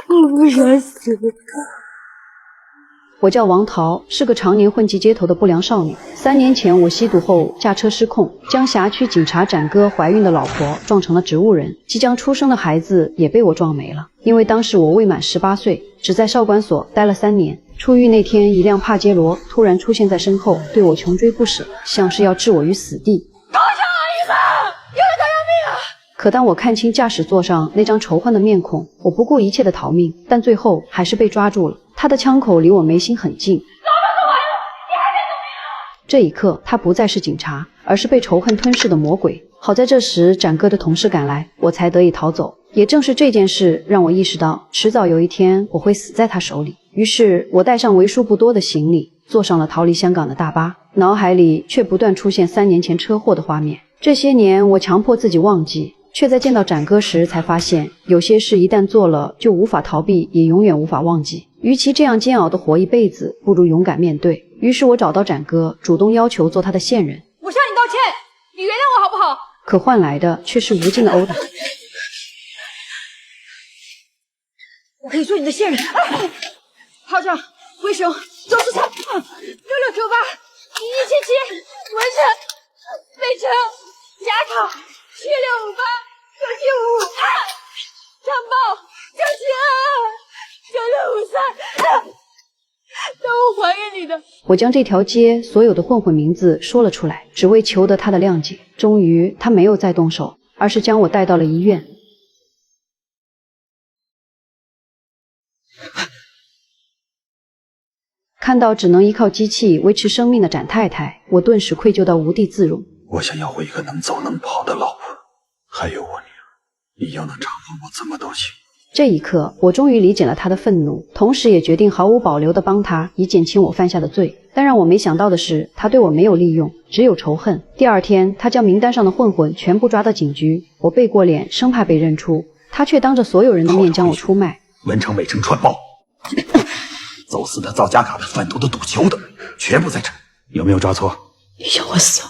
我不想死。我叫王桃，是个常年混迹街头的不良少女。3年前我吸毒后驾车失控，将辖区警察展哥怀孕的老婆撞成了植物人，即将出生的孩子也被我撞没了。因为当时我未满18岁，只在少管所待了3年。出狱那天，一辆帕杰罗突然出现在身后，对我穷追不舍，像是要置我于死地。高桥阿姨们，有人要命啊！可当我看清驾驶座上那张仇恨的面孔，我不顾一切的逃命，但最后还是被抓住了。他的枪口离我眉心很近。这一刻，他不再是警察，而是被仇恨吞噬的魔鬼。好在这时展哥的同事赶来，我才得以逃走。也正是这件事让我意识到，迟早有一天我会死在他手里。于是我带上为数不多的行李，坐上了逃离香港的大巴，脑海里却不断出现3年前车祸的画面。这些年我强迫自己忘记，却在见到展哥时才发现，有些事一旦做了，就无法逃避，也永远无法忘记。与其这样煎熬的活一辈子，不如勇敢面对。于是我找到展哥，主动要求做他的线人。我向你道歉，你原谅我好不好？可换来的却是无尽的殴打。我可以做你的线人。炮仗、灰熊、周世昌、6698、1177、文山、北城、贾考、7658、975、张豹、972、9653，都我还给你的。我将这条街所有的混混名字说了出来，只为求得他的谅解。终于，他没有再动手，而是将我带到了医院。看到只能依靠机器维持生命的展太太，我顿时愧疚到无地自容。我想要回一个能走能跑的老婆，还有我女儿，你要能偿还我怎么都行。这一刻，我终于理解了他的愤怒，同时也决定毫无保留地帮他，以减轻我犯下的罪。但让我没想到的是，他对我没有利用，只有仇恨。第二天，他将名单上的混混全部抓到警局，我背过脸，生怕被认出，他却当着所有人的面将我出卖。文成、美成串爆，走私的、造假卡的、贩毒的、赌球的，全部在这，有没有抓错？你想我死了？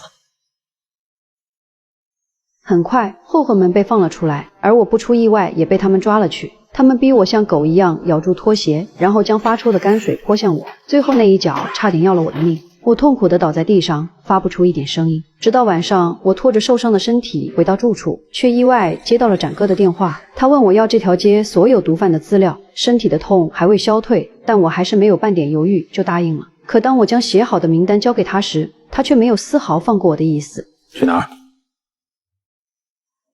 很快，混混们被放了出来，而我不出意外也被他们抓了去。他们逼我像狗一样咬住拖鞋，然后将发抽的泔水泼向我，最后那一脚差点要了我的命。我痛苦地倒在地上，发不出一点声音。直到晚上，我拖着受伤的身体回到住处，却意外接到了展哥的电话。他问我要这条街所有毒贩的资料，身体的痛还未消退，但我还是没有半点犹豫就答应了。可当我将写好的名单交给他时，他却没有丝毫放过我的意思。去哪儿？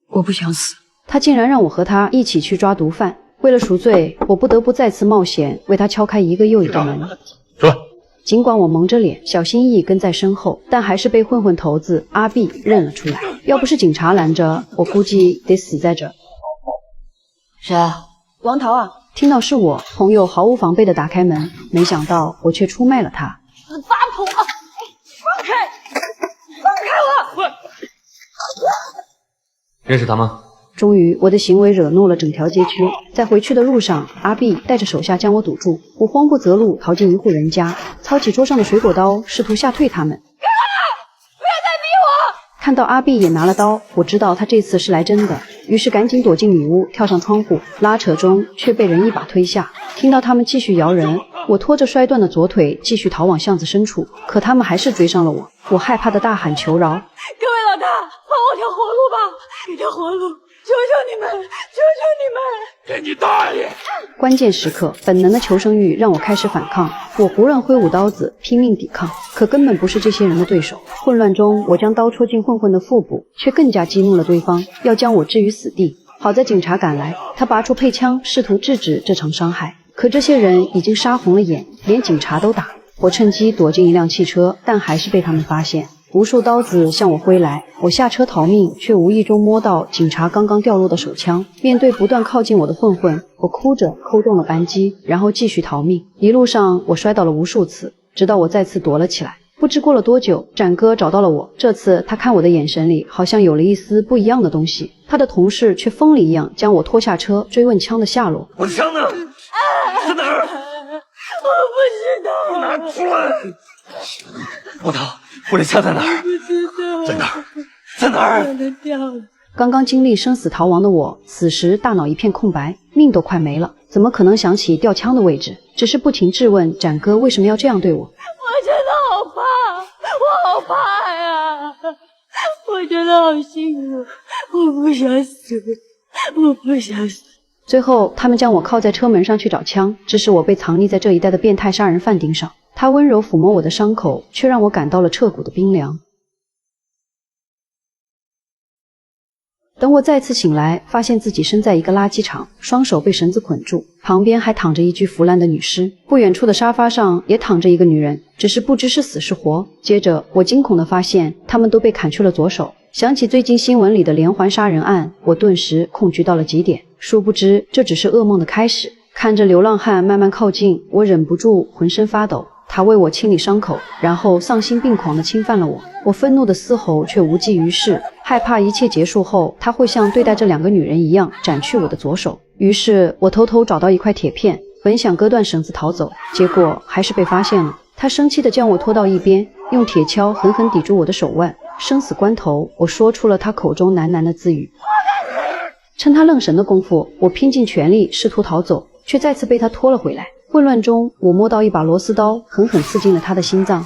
我不想死。他竟然让我和他一起去抓毒贩。为了赎罪，我不得不再次冒险，为他敲开一个又一个门。出来！尽管我蒙着脸，小心翼翼跟在身后，但还是被混混头子阿碧认了出来。要不是警察拦着，我估计得死在这儿。谁啊？王桃啊！听到是我，朋友毫无防备地打开门，没想到我却出卖了他。死八婆！放开！放开我！认识他吗？终于，我的行为惹怒了整条街区。在回去的路上，阿碧带着手下将我堵住，我慌不择路逃进一户人家，操起桌上的水果刀，试图吓退他们。不要再逼我！看到阿碧也拿了刀，我知道他这次是来真的，于是赶紧躲进女屋，跳上窗户，拉扯中却被人一把推下。听到他们继续摇人，我拖着摔断的左腿继续逃往巷子深处，可他们还是追上了我。我害怕的大喊求饶：“各位老大，放我条活路吧，一条活路！求求你们，求求你们！”给你大爷！关键时刻，本能的求生欲让我开始反抗，我胡乱挥舞刀子，拼命抵抗，可根本不是这些人的对手。混乱中，我将刀戳进混混的腹部，却更加激怒了对方，要将我置于死地。好在警察赶来，他拔出配枪，试图制止这场伤害。可这些人已经杀红了眼，连警察都打。我趁机躲进一辆汽车，但还是被他们发现。无数刀子向我挥来，我下车逃命，却无意中摸到警察刚刚掉落的手枪。面对不断靠近我的混混，我哭着扣动了扳机，然后继续逃命。一路上我摔倒了无数次，直到我再次躲了起来。不知过了多久，展哥找到了我。这次他看我的眼神里好像有了一丝不一样的东西，他的同事却疯了一样将我拖下车，追问枪的下落。我的枪呢？在哪儿？我不知道。拿出来！王涛，我的枪在哪儿？在哪儿？在哪儿？人掉了。刚刚经历生死逃亡的我，此时大脑一片空白，命都快没了，怎么可能想起掉枪的位置？只是不停质问展哥为什么要这样对我。我真的好怕，我好怕呀！我真的好幸福，我不想死，我不想死。最后，他们将我铐在车门上去找枪，致使我被藏匿在这一带的变态杀人犯盯上。他温柔抚摸我的伤口，却让我感到了彻骨的冰凉。等我再次醒来，发现自己身在一个垃圾场，双手被绳子捆住，旁边还躺着一具腐烂的女尸，不远处的沙发上也躺着一个女人，只是不知是死是活。接着，我惊恐地发现，他们都被砍去了左手。想起最近新闻里的连环杀人案，我顿时恐惧到了极点。殊不知，这只是噩梦的开始。看着流浪汉慢慢靠近，我忍不住浑身发抖。他为我清理伤口，然后丧心病狂地侵犯了我。我愤怒地嘶吼，却无济于事，害怕一切结束后，他会像对待这两个女人一样斩去我的左手。于是我偷偷找到一块铁片，本想割断绳子逃走，结果还是被发现了。他生气地将我拖到一边，用铁锹狠狠抵住我的手腕。生死关头，我说出了他口中喃喃的自语。趁他愣神的功夫，我拼尽全力试图逃走，却再次被他拖了回来。混乱中，我摸到一把螺丝刀，狠狠刺进了他的心脏。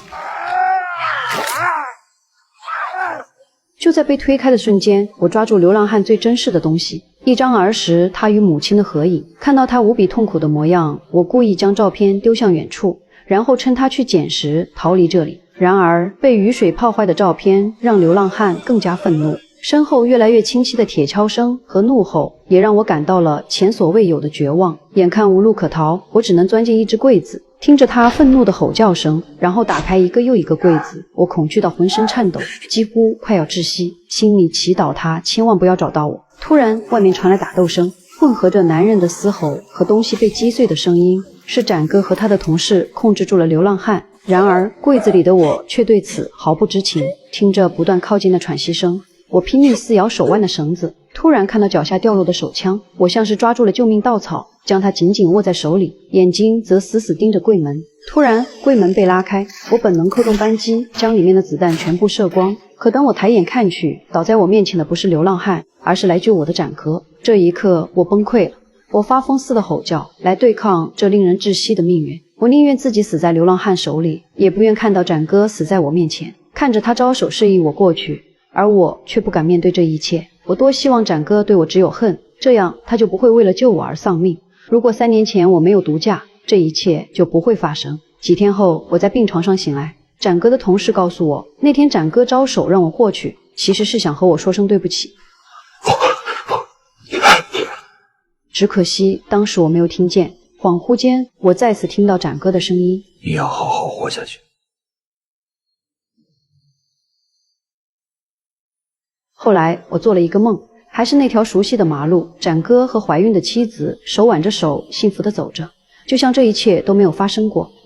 就在被推开的瞬间，我抓住流浪汉最珍视的东西，一张儿时他与母亲的合影。看到他无比痛苦的模样，我故意将照片丢向远处，然后趁他去捡时逃离这里。然而，被雨水泡坏的照片让流浪汉更加愤怒。身后越来越清晰的铁锹声和怒吼，也让我感到了前所未有的绝望。眼看无路可逃，我只能钻进一只柜子，听着他愤怒的吼叫声，然后打开一个又一个柜子。我恐惧到浑身颤抖，几乎快要窒息，心里祈祷他千万不要找到我。突然，外面传来打斗声，混合着男人的嘶吼和东西被击碎的声音。是展哥和他的同事控制住了流浪汉，然而柜子里的我却对此毫不知情。听着不断靠近的喘息声，我拼命撕咬手腕的绳子，突然看到脚下掉落的手枪，我像是抓住了救命稻草，将它紧紧握在手里，眼睛则死死盯着柜门。突然，柜门被拉开，我本能扣动扳机，将里面的子弹全部射光。可当我抬眼看去，倒在我面前的不是流浪汉，而是来救我的展哥。这一刻，我崩溃了，我发疯似的吼叫，来对抗这令人窒息的命运。我宁愿自己死在流浪汉手里，也不愿看到展哥死在我面前。看着他招手示意我过去，而我却不敢面对这一切。我多希望展哥对我只有恨，这样他就不会为了救我而丧命。如果3年前我没有毒驾，这一切就不会发生。几天后，我在病床上醒来，展哥的同事告诉我，那天展哥招手让我过去，其实是想和我说声对不起。只可惜当时我没有听见。恍惚间，我再次听到展哥的声音：你要好好活下去。后来我做了一个梦，还是那条熟悉的马路，展哥和怀孕的妻子手挽着手幸福地走着，就像这一切都没有发生过。